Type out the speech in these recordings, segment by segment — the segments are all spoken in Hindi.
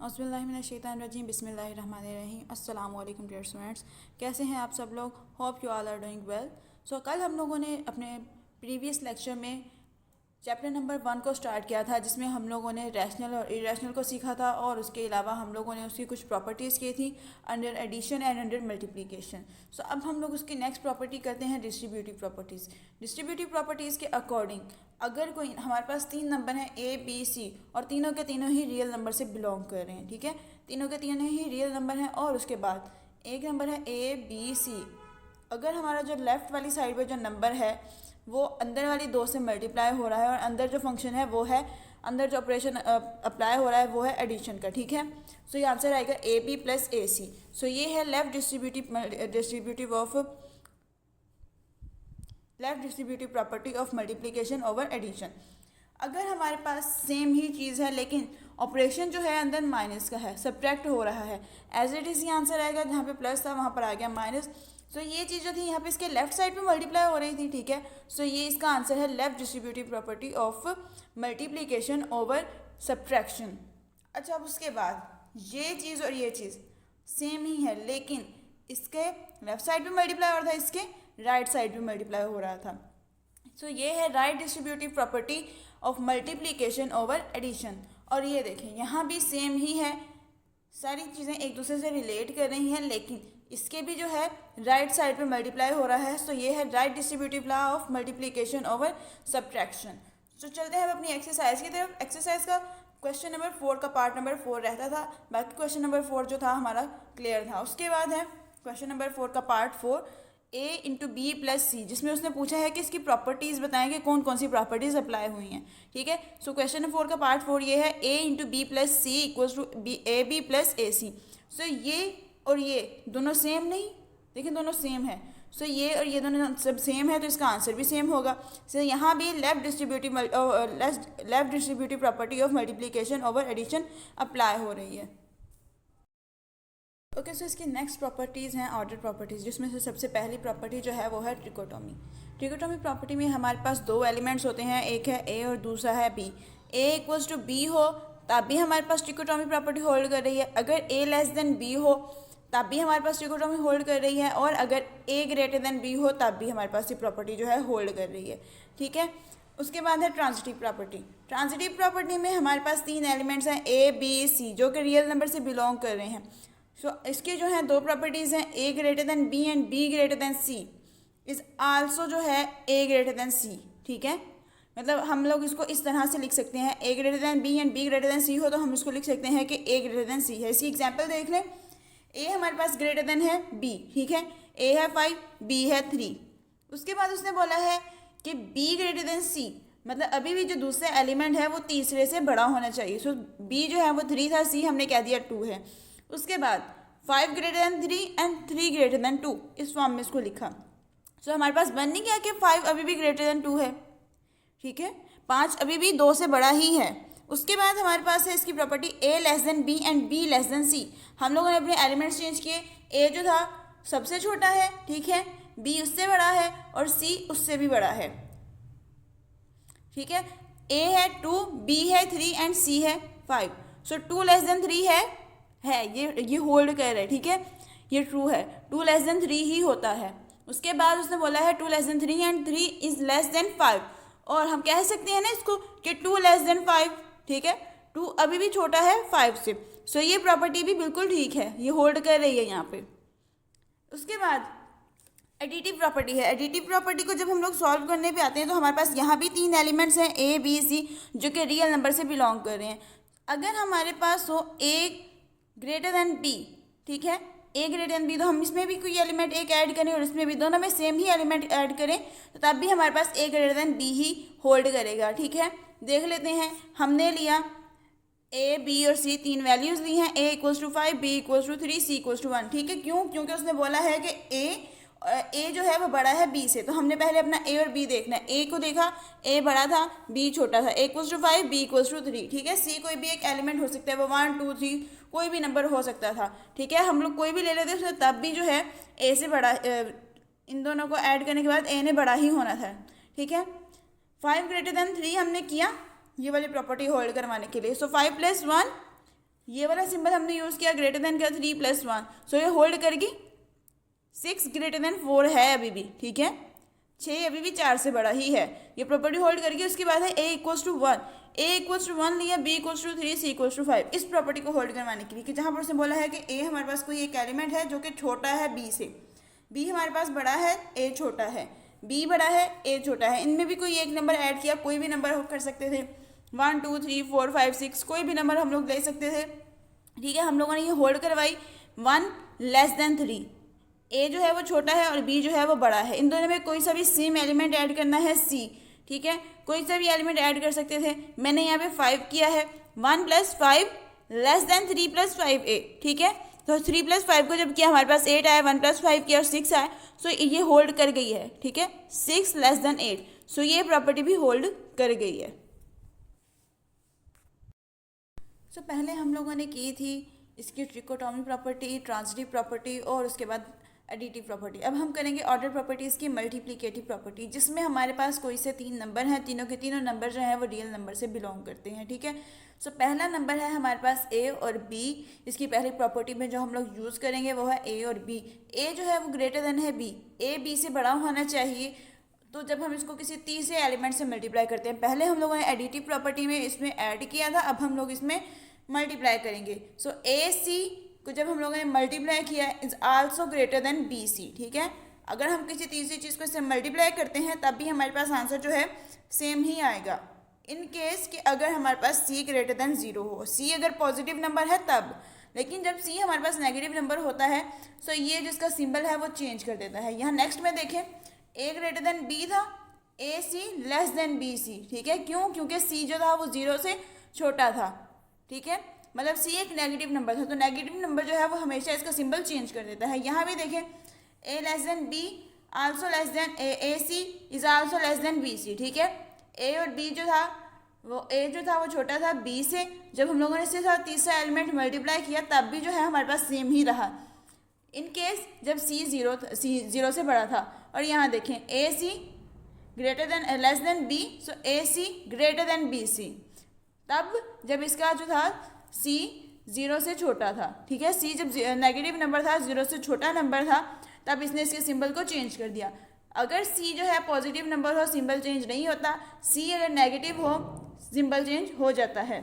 औज़ुबिल्लाहिमिनश्शैतानिर्रजीम बिस्मिल्लाहिर्रहमानिर्रहीम अस्सलाम वालेकुम डियर स्टूडेंट्स। कैसे हैं आप सब लोग? Hope you all are doing well. कल हम लोगों ने अपने प्रीवियस लेक्चर में चैप्टर नंबर 1 को स्टार्ट किया था, जिसमें हम लोगों ने रैशनल और इरेशनल को सीखा था और उसके अलावा हम लोगों ने उसकी कुछ प्रॉपर्टीज़ की थी under addition and under multiplication. अब हम लोग उसकी नेक्स्ट प्रॉपर्टी करते हैं डिस्ट्रीब्यूटिव प्रॉपर्टीज़। डिस्ट्रीब्यूटिव प्रॉपर्टीज़ के अकॉर्डिंग अगर कोई हमारे पास 3 नंबर हैं ए बी सी और तीनों के तीनों ही रियल नंबर से बिलोंग कर रहे हैं, ठीक है, तीनों के तीनों ही रियल नंबर हैं और उसके बाद एक नंबर है ए बी सी। अगर हमारा जो लेफ़्ट वाली साइड पे जो नंबर है वो अंदर वाली 2 से मल्टीप्लाई हो रहा है और अंदर जो फंक्शन है वो है, अंदर जो ऑपरेशन अप्लाई हो रहा है वो है एडिशन का, ठीक है। ये आंसर आएगा ए बी प्लस ए सी। ये है left distributive property of multiplication over addition. अगर हमारे पास सेम ही चीज़ है लेकिन ऑपरेशन जो है अंदर माइनस का है, सब्ट्रैक्ट हो रहा है, एज इट इज़ ये आंसर आएगा। जहाँ पे प्लस था वहाँ पर आ गया माइनस। ये चीज़ जो थी यहाँ पे इसके लेफ्ट साइड पे मल्टीप्लाई हो रही थी, ठीक है। ये इसका आंसर है left distributive property of multiplication over subtraction. अच्छा, अब उसके बाद ये चीज़ और ये चीज़ सेम ही है लेकिन इसके लेफ्ट साइड पे मल्टीप्लाई हो रहा था, इसके राइट साइड पे मल्टीप्लाई हो रहा था। ये है right distributive property of multiplication over addition. और ये देखें यहाँ भी सेम ही है, सारी चीज़ें एक दूसरे से रिलेट कर रही हैं लेकिन इसके भी जो है राइट साइड पे मल्टीप्लाई हो रहा है। ये है right distributive law of multiplication over subtraction. चलते हैं अपनी एक्सरसाइज की तरफ। एक्सरसाइज का क्वेश्चन नंबर 4 का पार्ट नंबर 4 रहता था, बाकी क्वेश्चन नंबर 4 जो था हमारा क्लियर था। उसके बाद है क्वेश्चन नंबर 4 का पार्ट 4 ए इंटू बी प्लस सी, जिसमें उसने पूछा है कि इसकी प्रॉपर्टीज़ बताएं कि कौन कौन सी प्रॉपर्टीज़ अप्लाई हुई हैं, ठीक है। क्वेश्चन नंबर 4 का पार्ट 4 ये है a into b plus c equals to a b plus a सी। ये और ये दोनों सेम नहीं, देखिए दोनों सेम है। ये और ये दोनों सब सेम है तो इसका आंसर भी सेम होगा। यहाँ भी left distributive property of multiplication over addition apply हो रही है। ओके, इसकी नेक्स्ट प्रॉपर्टीज़ हैं ऑर्डर प्रॉपर्टीज़, जिसमें से सबसे पहली प्रॉपर्टी जो है वो है ट्रिकोटोमी। ट्रिकोटोमी प्रॉपर्टी में हमारे पास 2 एलिमेंट्स होते हैं, एक है ए और दूसरा है B. A equals to B हो तब भी हमारे पास ट्रिकोटोमी प्रॉपर्टी होल्ड कर रही है, अगर ए लेस देन बी हो तब भी हमारे पास ट्रिकोटोमी होल्ड कर रही है, और अगर ए ग्रेटर देन बी हो तब भी हमारे पास ये प्रॉपर्टी जो है होल्ड कर रही है, ठीक है। उसके बाद है ट्रांजिटिव प्रॉपर्टी। ट्रांजिटिव प्रॉपर्टी में हमारे पास 3 एलिमेंट्स हैं ए बी सी, जो कि रियल नंबर से बिलोंग कर रहे हैं। इसके जो है 2 प्रॉपर्टीज़ हैं, a greater than b and b greater than c is also जो है ए ग्रेटर देन सी, ठीक है। मतलब हम लोग इसको इस तरह से लिख सकते हैं, a greater than b and b greater than c हो तो हम इसको लिख सकते हैं कि ए ग्रेटर देन सी है। इसी एग्जाम्पल देख लें, ए हमारे पास ग्रेटर देन है बी, ठीक है, ए है 5 बी है 3। उसके बाद उसने बोला है कि बी ग्रेटर देन सी, मतलब अभी भी जो दूसरा एलिमेंट है वो तीसरे से बड़ा होना चाहिए। बी जो है वो 3 था, सी हमने कह दिया 2 है। उसके बाद 5 greater than 3 and 3 greater than 2, इस फॉर्म में इसको लिखा। हमारे पास बन नहीं गया कि 5 अभी भी ग्रेटर देन 2 है, ठीक है, 5 अभी भी 2 से बड़ा ही है। उसके बाद हमारे पास है इसकी property a less than b and b less than c. हम लोगों ने अपने एलिमेंट्स चेंज किए, ए जो था सबसे छोटा है, ठीक है, बी उससे बड़ा है और सी उससे भी बड़ा है, ठीक है। ए है 2, बी है 3 एंड सी है 5। 2 लेस देन 3 है ये होल्ड कर रहा है, ठीक है, ये ट्रू है, 2 लेस देन 3 ही होता है। उसके बाद उसने बोला है 2 less than 3 and 3 is less than 5, और हम कह सकते हैं ना इसको कि 2 लेस देन 5, ठीक है, 2 अभी भी छोटा है 5 से। ये प्रॉपर्टी भी बिल्कुल ठीक है, ये होल्ड कर रही है यहाँ पे। उसके बाद एडिटिव प्रॉपर्टी है। एडिटिव प्रॉपर्टी को जब हम लोग सॉल्व करने पे आते हैं तो हमारे पास यहाँ भी 3 एलिमेंट्स हैं ए बी सी, जो कि रियल नंबर से बिलोंग कर रहे हैं। अगर हमारे पास हो ए ग्रेटर देन बी, ठीक है, ए ग्रेटर देन बी, तो हम इसमें भी कोई एलिमेंट एक ऐड करें और इसमें भी, दोनों में सेम ही एलिमेंट ऐड करें तो तब भी हमारे पास ए ग्रेटर देन बी ही होल्ड करेगा, ठीक है। देख लेते हैं, हमने लिया ए बी और सी, 3 वैल्यूज़ ली हैं, a equals to 5 b equals to 3 c equals to 1, ठीक है। क्यों? क्योंकि उसने बोला है कि ए जो है वो बड़ा है बी से, तो हमने पहले अपना ए और बी देखना है। ए को देखा, ए बड़ा था बी छोटा था, a equals to 5 b equals to 3, ठीक है। सी कोई भी एक एलिमेंट हो सकता है, वो 1 2 3 कोई भी नंबर हो सकता था, ठीक है, हम लोग कोई भी ले लेते उसमें, तब भी जो है ए से बड़ा, इन दोनों को ऐड करने के बाद ए ने बड़ा ही होना था, ठीक है। 5 ग्रेटर देन 3 हमने किया ये वाली प्रॉपर्टी होल्ड करवाने के लिए। 5 + 1 ये वाला सिंबल हमने यूज़ किया ग्रेटर देन का 3 + 1, सो ये होल्ड करेगी। 6 ग्रेटर देन 4 है अभी भी, ठीक है, 6 अभी भी 4 से बड़ा ही है, ये प्रॉपर्टी होल्ड करके। उसके बाद है a = 1, a = 1 लिया, b = 3, c = 5, इस प्रॉपर्टी को होल्ड करवाने के लिए कि जहाँ पर उसने बोला है कि a हमारे पास कोई एक एलिमेंट है जो कि छोटा है b से, b हमारे पास बड़ा है, a छोटा है, b बड़ा है, a छोटा है, इनमें भी कोई एक नंबर ऐड किया, कोई भी नंबर कर सकते थे, 1 2 3 4 5 6, कोई भी नंबर हम लोग ले सकते थे, ठीक है। हम लोगों ने ये होल्ड करवाई 1 < 3, ए जो है वो छोटा है और बी जो है वो बड़ा है, इन दोनों में कोई सा भी सेम एलिमेंट ऐड करना है सी, ठीक है, कोई सा भी एलिमेंट ऐड कर सकते थे। मैंने यहाँ पे 5 किया है, 1 + 5 < 3 + 5a, ठीक है। तो 3 + 5 को जब किया हमारे पास 8 आया, 1 + 5 किया और 6 आया, सो ये होल्ड कर गई है, ठीक है, 6 < 8, सो ये प्रॉपर्टी भी होल्ड कर गई है। सो पहले हम लोगों ने की थी इसकी ट्रिकोटोमी प्रॉपर्टी, ट्रांजिटिव प्रॉपर्टी और उसके बाद एडिटिव प्रॉपर्टी। अब हम करेंगे ऑर्डर प्रॉपर्टीज़ की मल्टीप्लिकेटिव प्रॉपर्टी, जिसमें हमारे पास कोई से 3 नंबर हैं, तीनों के तीनों नंबर जो हैं वो रियल नंबर से बिलोंग करते हैं, ठीक है। सो पहला नंबर है हमारे पास a और b, इसकी पहली प्रॉपर्टी में जो हम लोग यूज़ करेंगे वो है a और b। a जो है वो ग्रेटर देन है b, a b से बड़ा होना चाहिए। तो जब हम इसको किसी तीसरे एलिमेंट से मल्टीप्लाई करते हैं, पहले हम लोगों ने एडिटिव प्रॉपर्टी में इसमें ऐड किया था, अब हम लोग इसमें मल्टीप्लाई करेंगे। सो ए सी को जब हम लोगों ने मल्टीप्लाई किया is also greater than B C, ठीक है। अगर हम किसी तीसरी चीज़ को इससे मल्टीप्लाई करते हैं तब भी हमारे पास आंसर जो है सेम ही आएगा, इन केस कि अगर हमारे पास c ग्रेटर देन 0 हो, c अगर पॉजिटिव नंबर है तब। लेकिन जब c हमारे पास नेगेटिव नंबर होता है तो ये जिसका सिंबल है वो चेंज कर देता है। यहाँ नेक्स्ट में देखें a ग्रेटर देन b था, ए सी लेस देन बी सी, ठीक है। क्यों? क्योंकि c जो था वो 0 से छोटा था, ठीक है, मतलब c एक नेगेटिव नंबर था, तो नेगेटिव नंबर जो है वो हमेशा इसका सिंबल चेंज कर देता है। यहाँ भी देखें a less than b also less than A C is also less than B C, ठीक है। a और b जो था वो a जो था वो छोटा था b से, जब हम लोगों ने इसके साथ तीसरा एलिमेंट मल्टीप्लाई किया तब भी जो है हमारे पास सेम ही रहा, इन केस जब c 0 से बड़ा था। और यहाँ देखें a c greater than less than b, so a c greater than B c, तब जब इसका जो था c 0 से छोटा था, ठीक है। c जब नेगेटिव नंबर था, 0 से छोटा नंबर था, तब इसने इसके सिंबल को चेंज कर दिया। अगर c जो है पॉजिटिव नंबर हो सिंबल चेंज नहीं होता, c अगर नेगेटिव हो सिंबल चेंज हो जाता है।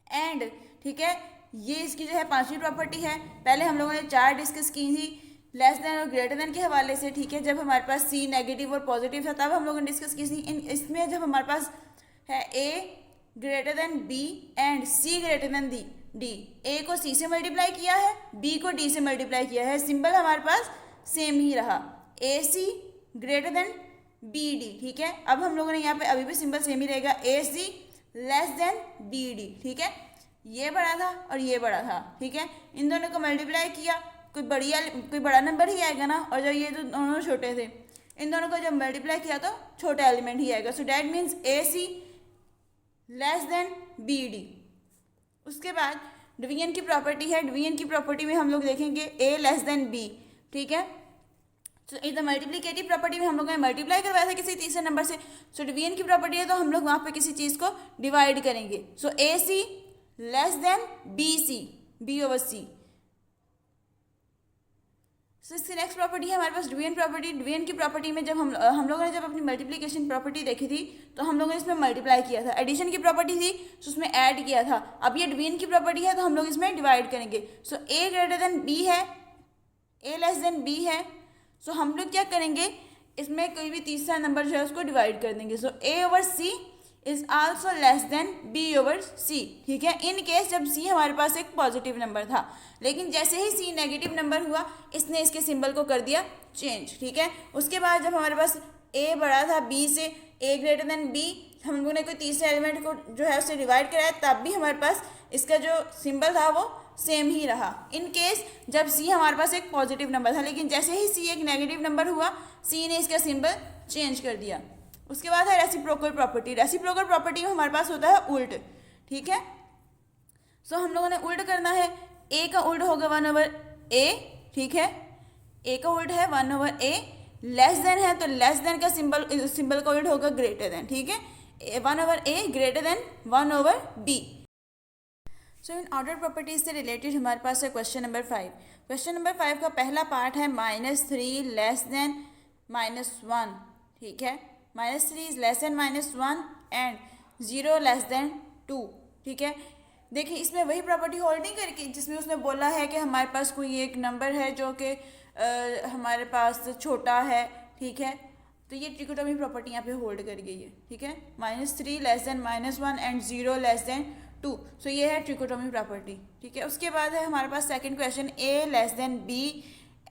एंड ठीक है, ये इसकी जो है पांचवी प्रॉपर्टी है। पहले हम लोगों ने 4 डिस्कस की थी लेस देन और ग्रेटर देन के हवाले से, ठीक है। जब हमारे पास c नेगेटिव और पॉजिटिव था तब हम लोगों ने डिस्कस की थी। इसमें जब हमारे पास है a greater than b and c greater than d, a को c से मल्टीप्लाई किया है, b को d से मल्टीप्लाई किया है, सिंबल हमारे पास सेम ही रहा, ए c greater than B D, ठीक है। अब हम लोगों ने यहाँ पे अभी भी सिंबल सेम ही रहेगा, ए सी लेस देन बी डी, ठीक है। ये बड़ा था और ये बड़ा था, ठीक है। इन दोनों को मल्टीप्लाई किया, कोई बड़ा नंबर ही आएगा ना, और जब ये जो दोनों छोटे थे इन दोनों को जब मल्टीप्लाई किया तो छोटा एलिमेंट ही आएगा, so that means A C less than B D. उसके बाद डिवीजन की प्रॉपर्टी है, डिवीजन की प्रॉपर्टी में हम लोग देखेंगे a लेस देन b, ठीक है। तो इधर मल्टीप्लिकेटिव प्रॉपर्टी में हम लोगों ने मल्टीप्लाई करवाया था किसी तीसरे नंबर से, सो डिवीजन की प्रॉपर्टी है तो हम लोग वहाँ पे किसी चीज़ को डिवाइड करेंगे, so a C less than B c, b over c. So इसकी नेक्स्ट प्रॉपर्टी है हमारे पास डिवीजन प्रॉपर्टी। डिवीजन की प्रॉपर्टी में जब हम लोगों ने जब अपनी मल्टीप्लिकेशन प्रॉपर्टी देखी थी तो हम लोगों ने इसमें मल्टीप्लाई किया था। एडिशन की प्रॉपर्टी थी तो उसमें ऐड किया था। अब ये डिवीजन की प्रॉपर्टी है तो हम लोग इसमें डिवाइड करेंगे। सो a ग्रेटर देन b है, a लेस देन b है, सो हम लोग क्या करेंगे, इसमें कोई भी तीसरा नंबर जो है उसको डिवाइड कर देंगे। सो a over c is also less than b over c, ठीक है। इन केस जब c हमारे पास एक पॉजिटिव नंबर था, लेकिन जैसे ही c नेगेटिव नंबर हुआ इसने इसके सिंबल को कर दिया चेंज, ठीक है। उसके बाद जब हमारे पास a बड़ा था b से, a ग्रेटर देन b, हम लोगों ने कोई तीसरे एलिमेंट को जो है उससे डिवाइड कराया तब भी हमारे पास इसका जो सिंबल था वो सेम ही रहा। इन केस जब c हमारे पास एक पॉजिटिव नंबर था, लेकिन जैसे ही c एक नेगेटिव नंबर हुआ c ने इसका सिंबल चेंज कर दिया। उसके बाद है रेसिप्रोकल प्रॉपर्टी। रेसिप्रोकल प्रॉपर्टी में हमारे पास होता है उल्ट, ठीक है। सो हम लोगों ने उल्ट करना है, a का उल्ट होगा 1 ओवर a, ठीक है। a का उल्ट है 1 ओवर a, लेस देन है तो लेस देन का सिंबल का उल्ट होगा ग्रेटर देन, ठीक है। 1 over a greater then 1 over b। So in order properties से रिलेटेड हमारे पास है क्वेश्चन नंबर 5। क्वेश्चन नंबर 5 का पहला पार्ट है -3 लेस देन -1, ठीक है। -3 is less than -1 and 0 less than 2, ठीक है। देखिए इसमें वही प्रॉपर्टी होल्ड नहीं करके जिसमें उसने बोला है कि हमारे पास कोई एक नंबर है जो कि हमारे पास छोटा है, ठीक है। तो ये ट्रिकोटोमी प्रॉपर्टी यहाँ पे होल्ड कर गई है, ठीक है। -3 less than -1 and 0 less than 2, सो ये है ट्रिकोटोमी प्रॉपर्टी, ठीक है। उसके बाद है हमारे पास second question, a less than b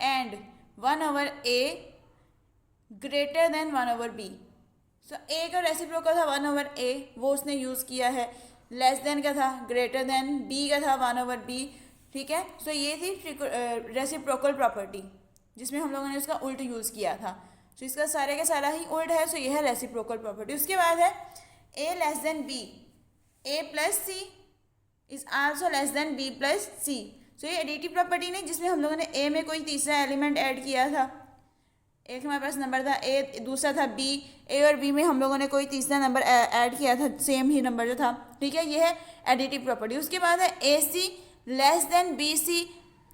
and 1/a greater than 1/b। So a का रेसिप्रोकल था 1/a, वो उसने यूज़ किया है। लेस देन का था ग्रेटर देन, b का था 1/b, ठीक है। सो ये थी रेसिप्रोकल प्रॉपर्टी जिसमें हम लोगों ने उसका उल्ट यूज़ किया था। सो इसका सारे का सारा ही उल्ट है, सो ये है रेसिप्रोकल प्रॉपर्टी। उसके बाद है a less than b, a plus c is also less than b plus c। सो ये एडिटिव प्रॉपर्टी नहीं जिसमें हम लोगों ने a में कोई तीसरा एलिमेंट ऐड किया था। एक हमारे पास नंबर था a, दूसरा था b, a और b में हम लोगों ने कोई तीसरा नंबर ऐड किया था, सेम ही नंबर जो था, ठीक है। ये है एडिटिव प्रॉपर्टी। उसके बाद है ac less than bc,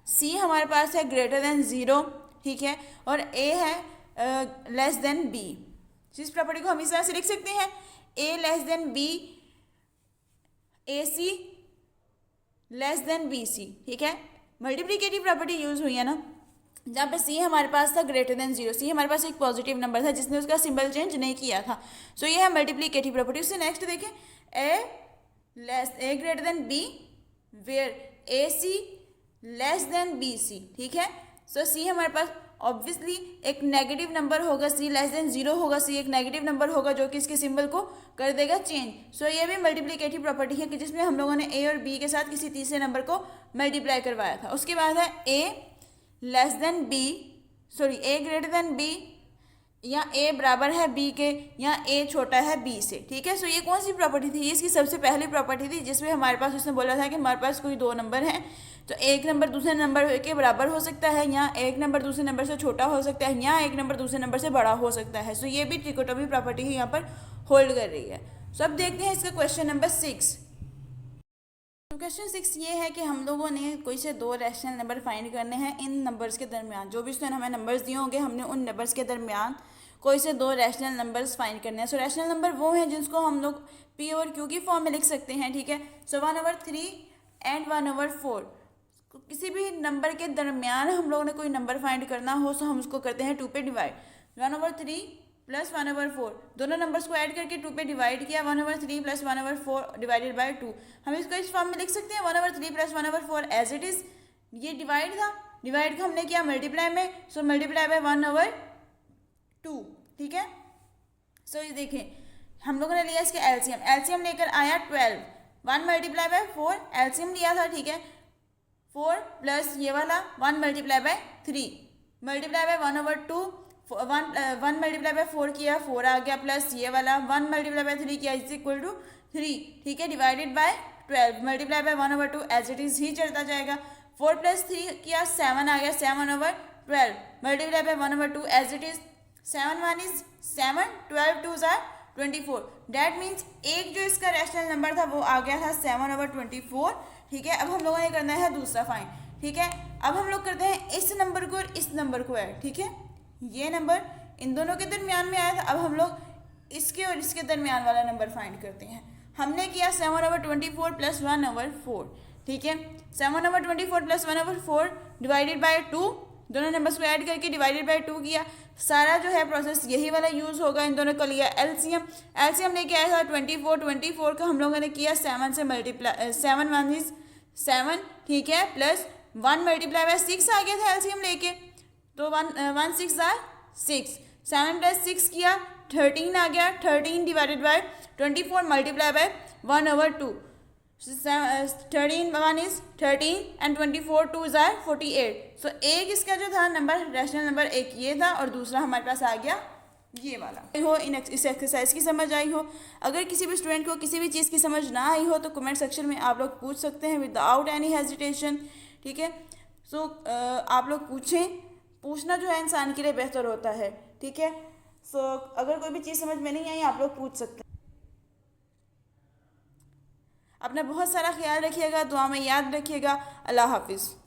c हमारे पास है ग्रेटर देन 0, ठीक है, और a है लेस देन b। इस प्रॉपर्टी को हम इस तरह से लिख सकते हैं, a less than b, ac less than bc, ठीक है। मल्टीप्लिकेटिव प्रॉपर्टी यूज हुई है ना, जहाँ पे c हमारे पास था ग्रेटर देन 0, c हमारे पास एक पॉजिटिव नंबर था जिसने उसका सिंबल चेंज नहीं किया था। सो ये है मल्टीप्लिकेटिव प्रॉपर्टी। उससे नेक्स्ट देखें, a greater than b where ac less than bc, ठीक है। सो c हमारे पास ऑब्वियसली एक नेगेटिव नंबर होगा, c लेस देन 0 होगा, c एक नेगेटिव नंबर होगा जो कि इसके सिंबल को कर देगा चेंज। सो ये भी मल्टीप्लिकेटिव प्रॉपर्टी है कि जिसमें हम लोगों ने a और b के साथ किसी तीसरे नंबर को मल्टीप्लाई करवाया था। उसके बाद है a less than b, sorry a greater than b, या a बराबर है b के, या a छोटा है b से, ठीक है। सो ये कौन सी प्रॉपर्टी थी? ये इसकी सबसे पहली प्रॉपर्टी थी जिसमें हमारे पास उसने बोला था कि हमारे पास कोई दो नंबर हैं तो एक नंबर दूसरे नंबर के बराबर हो सकता है, या एक नंबर दूसरे नंबर से छोटा हो सकता है, या एक नंबर दूसरे नंबर से बड़ा हो सकता है। सो ये भी ट्रिकोटोमी प्रॉपर्टी ही यहाँ पर होल्ड कर रही है। सो अब देखते हैं इसका क्वेश्चन नंबर 6। तो क्वेश्चन 6 ये है कि हम लोगों ने कोई से दो रैशनल नंबर फाइंड करने हैं इन नंबर्स के दरमियान। जो भी उसने हमें नंबर्स दिए होंगे हमने उन नंबर्स के दरमियान कोई से दो रैशनल नंबर्स फाइंड करने हैं। सो रैशनल नंबर वो हैं जिसको हम लोग p और q की फॉर्म में लिख सकते हैं, ठीक है। सो 1/3 एंड 1/4, किसी भी नंबर के दरमियान हम लोगों ने कोई नंबर फाइंड करना हो तो हम उसको करते हैं 2 पे डिवाइड। 1/3 प्लस 1/4, दोनों नंबर्स को ऐड करके 2 पे डिवाइड किया, 1/3 प्लस 1/4 डिवाइडेड बाय 2। हम इसको इस फॉर्म में लिख सकते हैं 1/3 प्लस 1/4 एज इट इज़। ये डिवाइड था, डिवाइड को हमने किया मल्टीप्लाई में, सो मल्टीप्लाई बाय 1/2, ठीक है। सो ये देखें हम लोगों ने लिया इसके एलसीएम, एलसीएम लेकर आया 12, 1 मल्टीप्लाई बाय 4 एलसीएम लिया था, ठीक है। 4 प्लस ये वाला 1 multiply by 3 multiply by 1/2, 1 multiply by 4 किया 4 आ गया, प्लस ये वाला 1 मल्टीप्लाई बाय 3 किया इज इक्वल टू 3, ठीक है, divided by 12 multiply by 1/2 as it is ही चलता जाएगा। 4 प्लस 3 किया 7 आ गया, 7/12 multiply by 1/2 as it is, 7 1 is 7, 12 2 are 24। That means एक जो इसका रैशनल नंबर था वो आ गया था 7/24, ठीक है। अब हम लोगों ने करना है दूसरा फाइंड, ठीक है। अब हम लोग करते हैं इस नंबर को और इस नंबर को ऐड, ठीक है। ये नंबर इन दोनों के दरमियान में आया था, अब हम लोग इसके और इसके दरमियान वाला नंबर फाइंड करते हैं। हमने किया 7/24 प्लस 1/4, ठीक है। 7/24 प्लस 1/4 डिवाइडेड बाय 2, दोनों नंबर्स को ऐड करके डिवाइडेड बाय 2 किया। सारा जो है प्रोसेस यही वाला यूज़ होगा। इन दोनों को लिया एलसीएम, एलसीएम लेके आया था 24 का हम लोगों ने किया 7 से मल्टीप्लाई, 7 1 इज 7, ठीक है, प्लस 1 मल्टीप्लाई बाय 6 आ गया था एलसीएम लेके, तो 1 6 आर 6, 7 प्लस 6 किया 13 आ गया, 13 divided by 24 multiply by 1/2, 13 1 is 13 and 24 2 are 48। So एक इसका जो था नंबर रैशनल नंबर एक ये था और दूसरा हमारे पास आ गया ये वाला। हो इस एक्सरसाइज की समझ आई हो। अगर किसी भी स्टूडेंट को किसी भी चीज़ की समझ ना आई हो तो कमेंट सेक्शन में आप लोग पूछ सकते हैं विदाउट एनी हेजिटेशन, ठीक है। सो आप लोग पूछें, पूछना जो है इंसान के लिए बेहतर होता है, ठीक है। सो अगर कोई भी चीज़ समझ में नहीं आई आप लोग पूछ सकते हैं। अपना बहुत सारा ख्याल रखिएगा, दुआ में याद रखिएगा। अल्लाह हाफिज़।